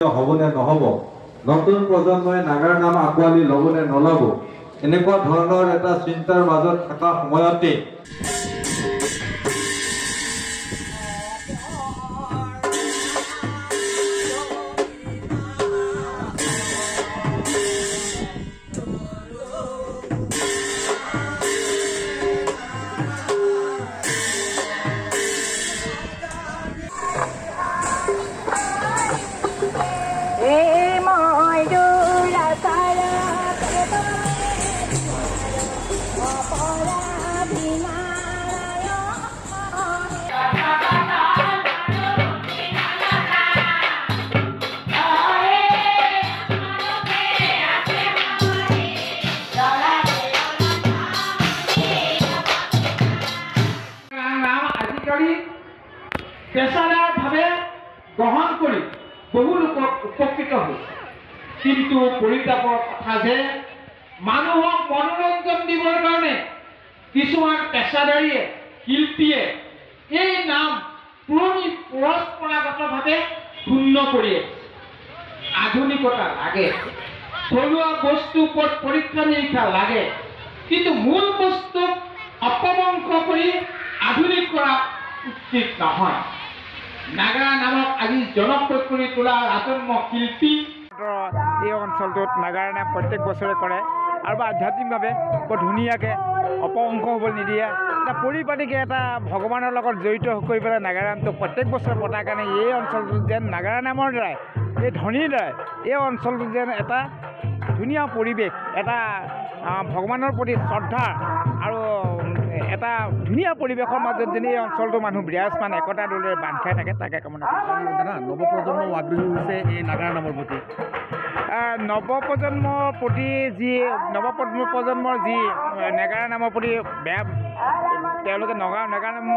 হবনে নহব, নতুন প্ৰজন্মই নাগাৰ নাম আঁকোৱালি ল'বনে নল'ব, এনেকুৱা ধৰণৰ এটা চিন্তাৰ মাজত থকা সময়তে পেশাদাৰভাৱে গ্ৰহণ কৰি বহু লোক উপকৃত হৈছে, কিন্তু পৰিতাপৰ কথা যে মানুহক মনোৰঞ্জন দিবৰ কাৰণে কিছুমান পেশাদাৰীয়ে শিল্পীয়ে এই নাম পুৰণি পৰম্পৰাগতভাৱে ক্ষুণ্ণ কৰি আধুনিকতা লাগে, থলুৱা বস্তু ওপৰত পৰীক্ষা নিৰীক্ষা লাগে, কিন্তু মূল বস্তুক অপভংশ কৰি আধুনিক কৰা উচিত নহয়। নাগা নামক আজি জনপ্ৰিয় কৰি তোলা আজন্ম শিল্পী এই অঞ্চলটোত নাগাৰ নাম প্ৰত্যেক বছৰে কৰে আৰু আধ্যাত্মিকভাৱে বৰ ধুনীয়াকৈ অপভংশ হ'বলৈ নিদিয়ে, এটা পৰিপাটিকৈ এটা ভগৱানৰ লগত জড়িত কৰি পেলাই নাগাৰা নামটো প্ৰত্যেক বছৰে পতাৰ কাৰণে এই অঞ্চলটোত যেন নাগাৰা নামৰ দ্বাৰাই এই ধ্বনিৰ দ্বাৰাই এই অঞ্চলটোত যেন এটা ধুনীয়া পৰিৱেশ, এটা ভগৱানৰ প্ৰতি শ্ৰদ্ধা আৰু এটা ধুনীয়া পৰিৱেশৰ মাজত যেন এই অঞ্চলটোৰ মানুহ বিৰাজমান একতা দলেৰে বান্ধ খাই থাকে, তাকে কামনা দাদা। নৱপ্ৰজন্ম আগ্ৰহী হৈছে এই নাগাৰা নামৰ প্ৰতি। নৱপ্ৰজন্মৰ প্ৰতি যি নৱপ্ৰজন্মৰ যি নাগাৰা নামৰ প্ৰতি বেয়া, তেওঁলোকে নাগাৰা নাম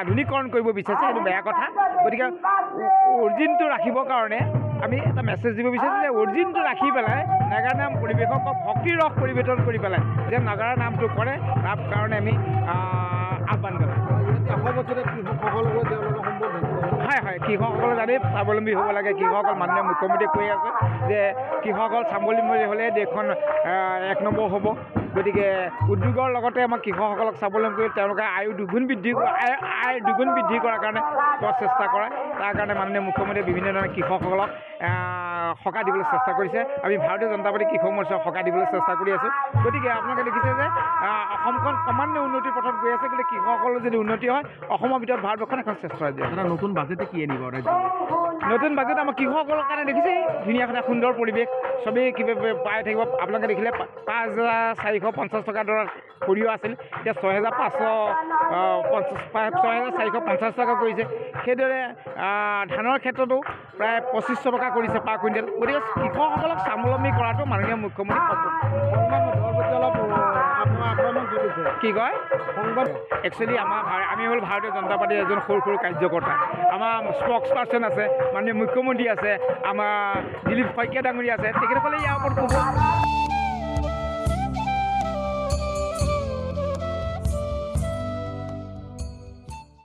আধুনিকৰণ কৰিব বিচাৰিছে, সেইটো বেয়া কথা। গতিকে অৰিজিনটো ৰাখিবৰ কাৰণে আমি এটা মেছেজ দিব বিচাৰিছোঁ যে অৰিজিনটো ৰাখি পেলাই নাগাৰা নাম পৰিৱেশক ভক্তি ৰস পৰিৱেশন কৰি পেলাই যে নাগাৰা নামটো কৰে, তাৰ কাৰণে আমি আহ্বান জনাওঁ। হয়, কৃষকসকলে জানেই স্বাৱলম্বী হ'ব লাগে। কৃষকসকল মাননীয় মুখ্যমন্ত্ৰীয়ে কৈ আছে যে কৃষকসকল স্বাৱলম্বী হ'লে দেশখন 1 নম্বৰ হ'ব। গতিকে উদ্যোগৰ লগতে আমাৰ কৃষকসকলক স্বাৱলম্বী কৰি তেওঁলোকে আয় দুগুণ বৃদ্ধি কৰাৰ কাৰণে প্ৰচেষ্টা কৰে। তাৰ কাৰণে মাননীয় মুখ্যমন্ত্ৰীয়ে বিভিন্ন ধৰণৰ কৃষকসকলক সকাহ দিবলৈ চেষ্টা কৰিছে। আমি ভাৰতীয় জনতা পাৰ্টি কৃষক মৰ্চাক সকাহ দিবলৈ চেষ্টা কৰি আছোঁ। গতিকে আপোনালোকে দেখিছে যে অসমখন ক্ৰমান্বয়ে উন্নতিৰ পথত গৈ আছে। গতিকে কৃষকসকলৰ যদি উন্নতি হয়, অসমৰ ভিতৰত ভাৰতবৰ্ষখন এখন শ্ৰেষ্ঠ ৰাজ্য। নতুন বাজেটে কি আনিব? নতুন বাজেট আমাৰ কৃষকসকলৰ কাৰণে দেখিছেই ধুনীয়া এটা সুন্দৰ পৰিৱেশ, চবেই কিবা পাই থাকিব। আপোনালোকে দেখিলে 5,450 টকা দৰত সৰিয়হ আছিল, এতিয়া 6,450 টকা কৰিছে। সেইদৰে ধানৰ ক্ষেত্ৰতো প্ৰায় 2500 টকা কৰিছে পাৰ কুইণ্টেল। গতিকে কৃষকসকলক স্বাৱলম্বী কৰাটো মাননীয় মুখ্যমন্ত্ৰী কি কয় একচুৱেলি আমি হ'ল ভাৰতীয় জনতা পাৰ্টীৰ এজন সৰু কাৰ্যকৰ্তা। আমাৰ স্পক্স পাৰ্চন আছে, মাননীয় মুখ্যমন্ত্ৰী আছে, আমাৰ দিলীপ শইকীয়া ডাঙৰীয়া আছে, তেখেতসকলে ইয়াৰ ওপৰত ক'ব।